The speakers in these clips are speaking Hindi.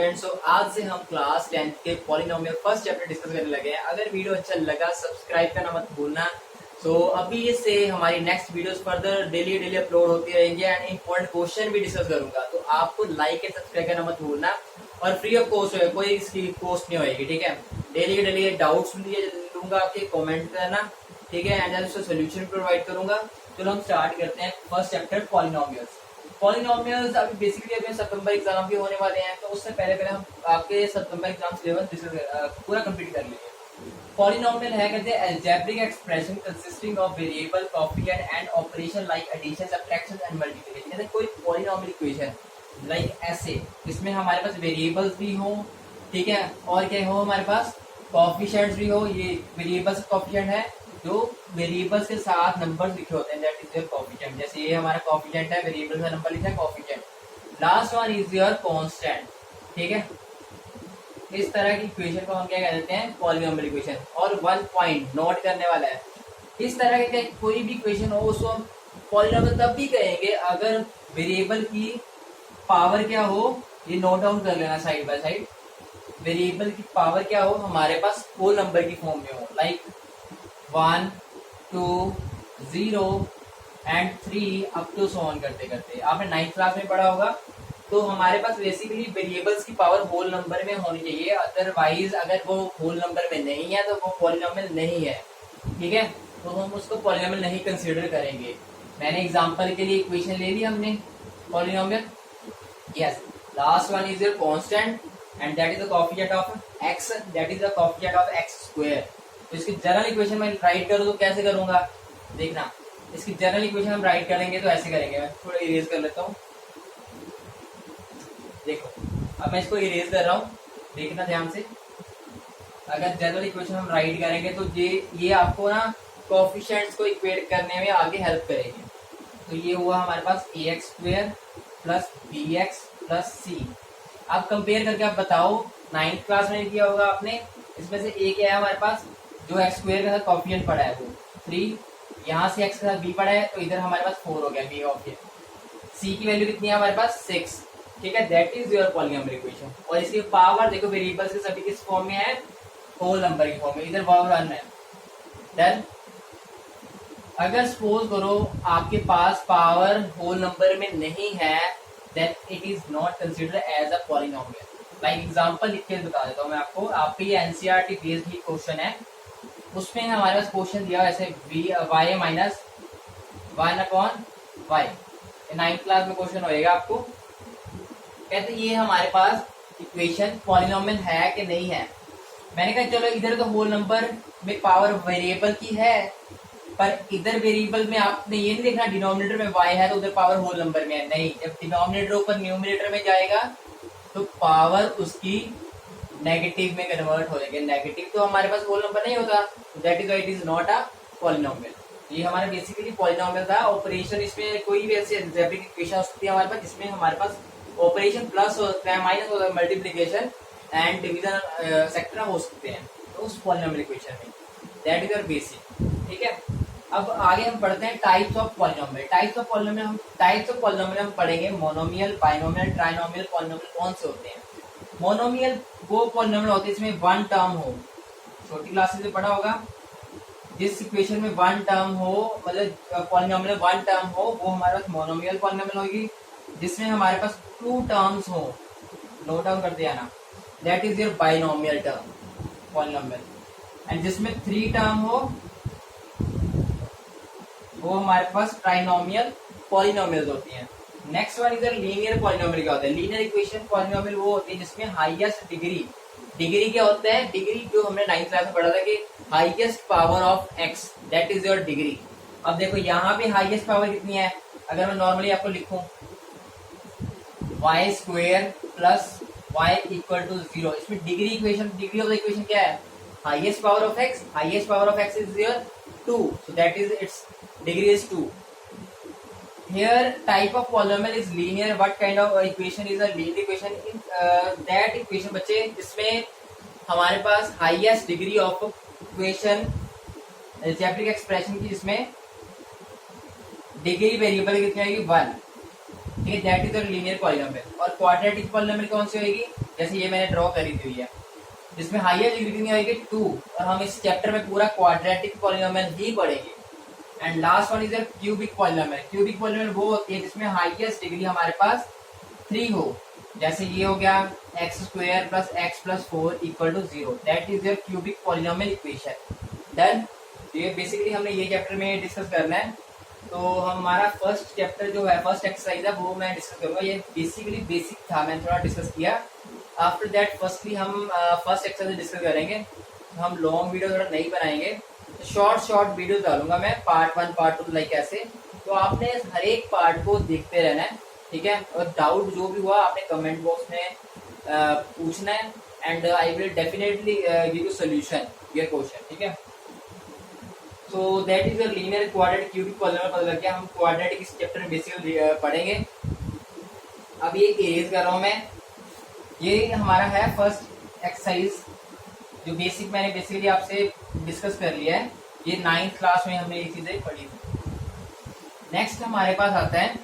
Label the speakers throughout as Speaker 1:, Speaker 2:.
Speaker 1: स्टूडेंट्स, आज से हम क्लास 10th के पॉलिनोमियल फर्स्ट चैप्टर डिस्कस करने लगे हैं। अगर वीडियो अच्छा लगा सब्सक्राइब करना मत भूलना। तो अभी से हमारी next videos further daily upload होती रहेंगी एंड इंपॉर्टेंट क्वेश्चन भी डिस्कस करूंगा। तो आपको लाइक एंड सब्सक्राइब करना मत भूलना और फ्री ऑफ कॉस्ट है, कोई इसकी कॉस्ट नहीं होगी। ठीक है, डेली डाउट्स लूंगा आपके, कॉमेंट करना। ठीक है, एंड उसका सोल्यूशन प्रोवाइड करूंगा। चलो हम स्टार्ट करते हैं फर्स्ट चैप्टर पॉलिनोमियल्स। पॉलिनोमियल्स अभी बेसिकली अभी सितंबर एग्जाम भी होने वाले हैं, तो उससे पहले हम आपके सितंबर एग्जाम सिलेबस पूरा कंप्लीट कर लेंगे। पॉलिनोमियल है कहते हैं algebraic expression consisting of variable, coefficient and operation like addition, subtraction and multiplication. कहते हैं कोई पॉलिनोमियल इक्वेशन लाइक ऐसे, इसमें हमारे पास वेरिएबल्स भी हो, ठीक है, और क्या हो हमारे पास कोएफिशिएंट्स भी हो। ये वेरिएबल्स कोएफिशिएंट है जो वेरिएबल्स के साथ नंबर्स लिखे होते हैं, दैट इज योर कोएफिशिएंट। जैसे ये हमारा कोएफिशिएंट है, वेरिएबल का नंबर लिखा है coefficient. Last one is your constant. ठीक है, इस तरह की इक्वेशन को हम क्या कह देते हैं, पॉलिनोमियल इक्वेशन। और 1 पॉइंट नोट करने वाला है, इस तरह के कोई भी इक्वेशन हो उसको हम पॉलिनोमियल तब भी कहेंगे अगर वेरिएबल की पावर क्या हो। ये नोट डाउन कर लेना साइड बाय साइड। वेरिएबल की पावर क्या हो, हमारे पास होल नंबर की फॉर्म में हो, like 1 2 0 and 3 up to so on करते करते। आपने 9th क्लास में पढ़ा होगा। तो हमारे पास बेसिकली वेरिएबल्स की पावर होल नंबर में होनी चाहिए, अदरवाइज अगर वो होल नंबर में नहीं है तो वो पॉलिनोमियल नहीं है। ठीक है, तो हम उसको पॉलिनोमियल नहीं कंसीडर करेंगे। मैंने एग्जांपल के लिए इक्वेशन ले ली हमने polynomial. Yes, last one is your constant and that is the coefficient of x, that is the coefficient of x square. तो इसकी जनरल इक्वेशन में राइट करूँ तो कैसे करूंगा, देखना। इसकी जनरल इक्वेशन हम राइट करेंगे तो ऐसे करेंगे। मैं थोड़ा इरेज कर लेता हूँ। देखो, अब मैं इसको इरेज कर रहा हूँ, देखना ध्यान से। अगर जनरल इक्वेशन हम राइट करेंगे तो ये आपको ना कोएफिशिएंट्स को इक्वेट करने में आगे हेल्प करेगी। तो ये हुआ हमारे पास ax square plus bx plus c। अब कंपेयर करके आप बताओ, 9th क्लास में किया होगा आपने। इसमें से a क्या है हमारे पास, जो x स्क्वायर का कोएफिशिएंट पड़ा है वो 3, यहाँ से x के साथ b पड़ा है तो इधर हमारे पास 4 हो गया b ऑफ ये। c की वैल्यू कितनी है हमारे पास 6। ठीक है, that is your polynomial equation. और इसकी पावर देखो, वेरिएबल्स के सभी किस फॉर्म में है, होल नंबर की फॉर्म में। इधर 1 है। देन अगर सपोज करो आपके पास पावर होल नंबर में नहीं है, then it is not considered as a polynomial. Like example लिख के बता देता हूँ मैं आपको। आपके ये एनसीईआरटी बेस्ड ही क्वेश्चन है, उसमें हमारे पास क्वेश्चन दिया ऐसे y minus 1/y। 9th class में क्वेश्चन होएगा आपको। कहते ये हमारे पास इक्वेशन पॉलिनोमियल है कि नहीं है। मैंने कहा चलो इधर तो होल नंबर में पावर वेरिएबल की है, पर इधर वेरिएबल में आपने ये नहीं देखना डिनोमिनेटर में y है तो उधर पावर होल नंबर में है। नहीं, जब डिनोमिनेटर ऊपर न्यूमिनेटर में जाएगा तो पावर उसकी नेगेटिव में कन्वर्ट हो जाएगी। नेगेटिव तो हमारे पास होल नंबर नहीं होता, that is why it is not a polynomial. ये हमारा बेसिकली पॉलिनोमियल था। ऑपरेशन इसमें कोई भी ऐसी अलजेब्रिक इक्वेशन होती है हमारे पास जिसमें हमारे पास ऑपरेशन प्लस होता है, माइनस होता है, मल्टीप्लिकेशन एंड डिवीजन सेक्टर हो सकते हैं तो उस पॉलिनोमियल इक्वेशन में। That is your basic. ठीक है, अब आगे हम पढ़ते हैं types of polynomial. Types of polynomial हम पढ़ेंगे मोनोमियल, बाइनोमियल, ट्राइनोमियल, पॉलिनोमियल कौन से होते हैं। मोनोमियल वो पॉलिनोमियल होते हैं जिसमें 1 टर्म हो। छोटी क्लासेस में पढ़ा होगा, जिस इक्वेशन में 1 टर्म हो, मतलब पॉलिनोमियल 1 टर्म हो, वो हमारे पास मोनोमियल पॉलिनोमियल होगी। जिसमें हमारे पास 2 टर्म्स हो, नोट डाउन कर दिया ना, that is your binomial term polynomial. And जिसमें 3 टर्म हो वो हमारे पास ट्राइनोमियल पॉलिनोमियल्स होती हैं। नेक्स्ट वन इधर लीनियर पॉलिनोमियल क्या होता है। लीनियर इक्वेशन पॉलिनोमियल वो होती है जिसमें हाईएस्ट डिग्री क्या होता है, डिग्री जो हमने 9th क्लास में पढ़ा था कि highest power of x, that is your degree. अब देखो यहाँ पे हाईएस्ट पावर कितनी है, अगर मैं नॉर्मली आपको लिखूं y square plus y equal to 0, इसमें डिग्री ऑफ द इक्वेशन क्या है, highest power of x। Highest power of x is your 2, so that is its degree is 2. Here type of polynomial is linear. What kind of equation is a linear equation? That equation बच्चे जिसमें हमारे पास highest degree of equation algebraic expression की, जिसमें डिग्री वेरिएबल कितनी आएगी 1। ठीक है, that is your linear polynomial. और क्वाड्रेटिक पॉलिनोमियल कौन सी होगी, जैसे ये मैंने ड्रॉ करी हुई है, जिसमें हाईएस्ट डिग्री कितनी होगी 2, और हम इस चैप्टर में पूरा क्वाड्रेटिक पॉलिनोमियल ही पढ़ेंगे। And last one is your cubic polynomial. Cubic polynomial वो होती है जिसमें हाईएस्ट डिग्री हमारे पास 3 हो, जैसे ये हो गया x square plus x plus 4 equal to 0, that is your cubic polynomial equation. Done. ये बेसिकली हमने ये चैप्टर में डिस्कस करना है। तो हमारा फर्स्ट चैप्टर जो है, फर्स्ट एक्सरसाइज है, वो मैं डिस्कस करूंगा। ये बेसिकली बेसिक था, मैंने थोड़ा डिस्कस किया। आफ्टर दैट फर्स्टली हम फर्स्ट एक्सरसाइज डिस्कस करेंगे। हम लॉन्ग वीडियो थोड़ा नहीं बनाएंगे, तो शॉर्ट वीडियो डालूंगा मैं, पार्ट 1 पार्ट 2 लाइक ऐसे। तो आपने हर एक पार्ट को देखते रहना है, ठीक है। और डाउट जो भी हुआ आपने कमेंट बॉक्स में पूछना है, and I will definitely give you solution your question, ठीक है। So that is your linear quadratic cubic polynomial. पता लग गया, हम क्वाड्रेटिक इस चैप्टर में बेसिकली पढ़ेंगे। अब ये इरेज कर रहा हूँ मैं। ये हमारा है फर्स्ट एक्सरसाइज, जो बेसिक मैंने बेसिकली आपसे डिस्कस कर लिया है। ये 9th क्लास में हमने ये चीजें पढ़ी थी। नेक्स्ट हमारे पास आता है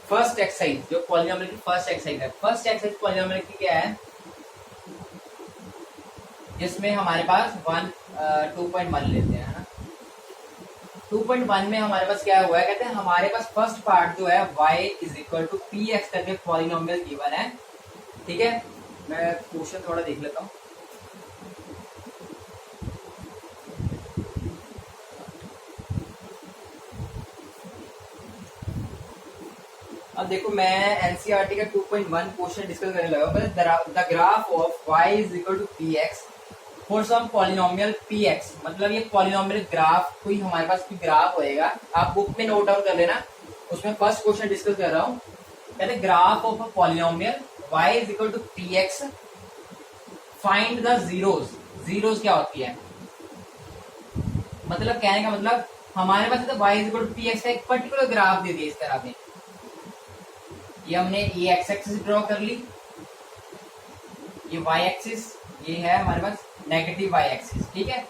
Speaker 1: फर्स्ट एक्सरसाइज, जो पॉलिनोमियल की फर्स्ट एक्सरसाइज है। फर्स्ट एक्सरसाइज पॉलिनोमियल की क्या है, जिसमें हमारे पास 2.1 लेते हैं, है ना। 2.1 में हमारे पास क्या हुआ है, कहते हैं हमारे पास फर्स्ट पार्ट जो है y is equal to p x करके पॉलिनोमियल गिवन है, ठीक है। मैं क्वेश्चन थोड़ा देख लेता हूँ। अब देखो, मैं एनसीईआरटी का 2.1 क्वेश्चन डिस्कस करने लगा। The graph of y is equal to p x for some polynomial p x. मतलब ये पॉलिनोमियल ग्राफ, कोई हमारे पास कोई ग्राफ होएगा, आप बुक में नोट डाउन कर लेना। उसमें फर्स्ट क्वेश्चन डिस्कस कर रहा हूँ। कहते हैं graph of a polynomial y is equal to p x, find the zeros. Zeros क्या होती है, मतलब कहने का मतलब हमारे पास y is equal to p x का एक पर्टिकुलर ग्राफ दे दिया इस तरह से। ये हमने ये एक्स एक्सिस ड्रॉ कर ली, ये वाई एक्सिस, ये है हमारे पास नेगेटिव वाई एक्सिस, ठीक है।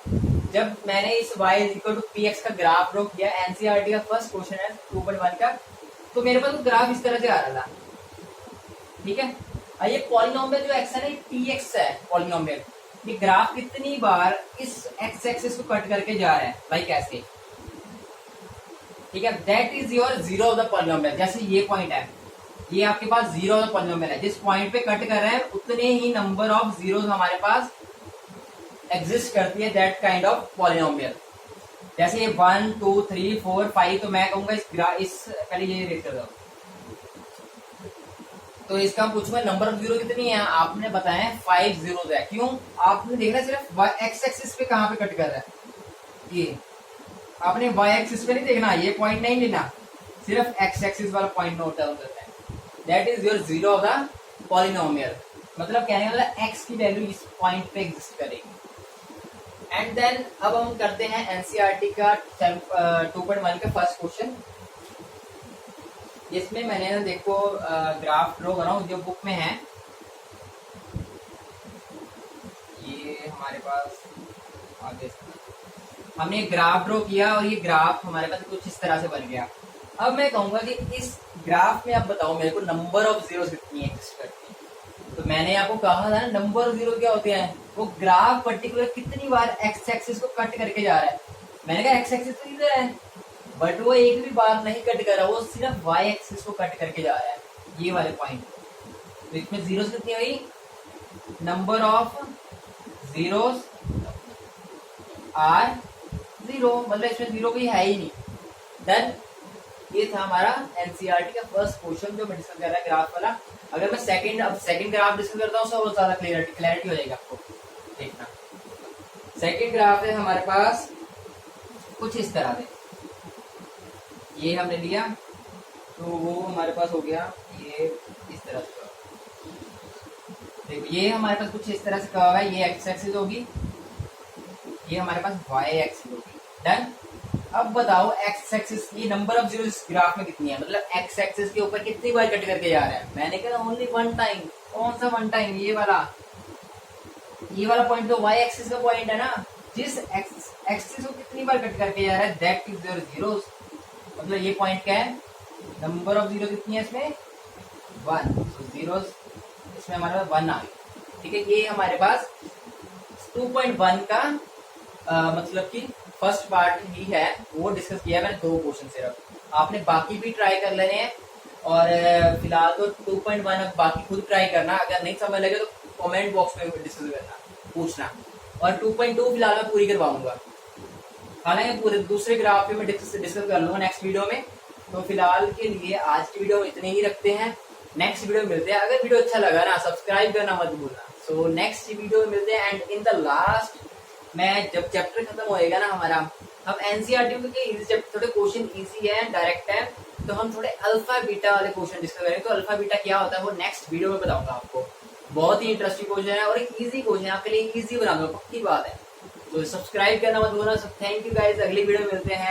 Speaker 1: जब मैंने इस y equal to p x का ग्राफ ड्रॉ किया, एनसीईआरटी का फर्स्ट क्वेश्चन है 2.1 का, तो मेरे पास ग्राफ इस तरह से आ रहा था, ठीक है। और ये पॉलिनोमियल जो एक्स है ना, पी एक्स है पॉलिनोमियल, ये ग्राफ कितनी बार इस एक्स एक्सिस को कट करके जा रहा है, लाइक ऐसे, ठीक है। That is your zero of the polynomial. जैसे ये पॉइंट है, ये आपके पास जीरो ऑफ द पॉलिनोमियल है। जिस पॉइंट पे कट कर रहे हैं उतने ही नंबर ऑफ जीरोस हमारे पास एग्जिस्ट करती है दैट काइंड ऑफ पॉलिनोमियल। जैसे ये 1 2 3 4 5, तो मैं कहूंगा इस पहले ये रेट कर दो, तो इसका हम पूछूंगा नंबर ऑफ जीरो कितनी है, आपने बताया 5 जीरोस है। क्यों, आपने देखना सिर्फ एक्स एक्सिस पे कहाँ पे कट कर रहा है, ये आपने वाई एक्सिस पे नहीं देखना, ये पॉइंट नहीं लेना, सिर्फ एक्स एक्सिस वाला पॉइंट नोट डाउन करना है। That is your zero of the polynomial. मतलब कहने वाला एक्स की वैल्यू इस पॉइंट पे एग्जिस्ट करेगी। एंड देन अब हम करते हैं एनसीईआरटी का 2.1 का फर्स्ट क्वेश्चन। इसमें मैंने देखो ग्राफ ड्रॉ करा हूं जो बुक में है, ये हमारे पास आगे हमने ग्राफ ड्रॉ किया और ये ग्राफ हमारे पास कुछ इस तरह से बन गया। अब मैं कहूंगा कि इस ग्राफ में आप बताओ मेरे को नंबर ऑफ जीरोस कितनी एग्जिस्ट करती है। तो मैंने आपको कहा था ना, नंबर ऑफ जीरो क्या होते हैं, वो ग्राफ पर्टिकुलर कितनी बार एक्स एक्सिस को कट करके जा रहा है। मैंने कहा एक्स एक्सिस तो इधर है, बट वो एक भी बार नहीं कट कर रहा, वो सिर्फ वाई एक्सिस को कट करके जा रहा है, ये वाले पॉइंट। तो इसमें जीरोस कितनी हुई, number of zeros are zero, मतलब इसमें जीरो कोई है ही नहीं। देन ये था हमारा एनसीईआरटी का फर्स्ट क्वेश्चन जो मैं डिस्कस कर रहा है, ग्राफ वाला। अगर मैं सेकंड ग्राफ डिस्कस करता हूँ और ज्यादा क्लैरिटी हो जाएगी आपको, देखना। सेकंड ग्राफ है हमारे पास कुछ इस तरह से, ये हमने लिया तो वो हमारे पास हो गया ये इस तरह से। देखो ये हमारे पास कुछ इस तरह से कहा है, ये एक्स एक्सिस होगी, ये हमारे पास वाई एक्सिस होगी। डन। अब बताओ एक्स एक्सिस की नंबर ऑफ जीरो इस ग्राफ में कितनी है, मतलब एक्स एक्सिस के ऊपर कितनी बार कट करके जा रहा है। मैंने कहा ओनली वन टाइम। कौन सा वन टाइम, ये वाला पॉइंट तो वाई एक्सिस का पॉइंट है ना, जिस एक्सिस को कितनी बार कट करके जा रहा है दैट इज योर जीरोस। मतलब ये पॉइंट क्या है, नंबर ऑफ जीरो कितनी है इसमें, 1, तो जीरो इसमें हमारे पास 1 आ गई। ठीक है, ये हमारे पास 2.1 का मतलब कि फर्स्ट पार्ट ही है, वो डिस्कस किया मैंने 2 क्वेश्चन सिर्फ। आपने बाकी भी ट्राई कर लेने हैं, और फिलहाल तो 2.1 अब बाकी खुद ट्राई करना, अगर नहीं समझ लगे तो कमेंट बॉक्स में डिस्कस करना, पूछना। और 2.2 फिलहाल मैं पूरी करवाऊंगा, हालांकि पूरे दूसरे ग्राफ पे मैं डिस्कस कर लूंगा नेक्स्ट वीडियो में। तो फिलहाल के लिए आज की वीडियो इतने ही रखते हैं, नेक्स्ट वीडियो में मिलते हैं। अगर वीडियो अच्छा लगा ना, सब्सक्राइब करना मत भूलना। सो नेक्स्ट वीडियो में मिलते हैं, एंड इन द लास्ट मैं जब चैप्टर खत्म होएगा ना हमारा, हम एनसीईआरटी के थोड़े क्वेश्चन इजी है, डायरेक्ट है, तो हम थोड़े अल्फा बीटा वाले क्वेश्चन डिस्कस करेंगे। तो अल्फा बीटा क्या होता है वो नेक्स्ट वीडियो में बताऊंगा आपको। बहुत ही इंटरेस्टिंग क्वेश्चन है और एक इजी क्वेश्चन है, आपके लिए इजी बना दूंगा, पक्की बात है। तो सब्सक्राइब करना मत भूलना। थैंक यू गाइस, अगली वीडियो में मिलते हैं।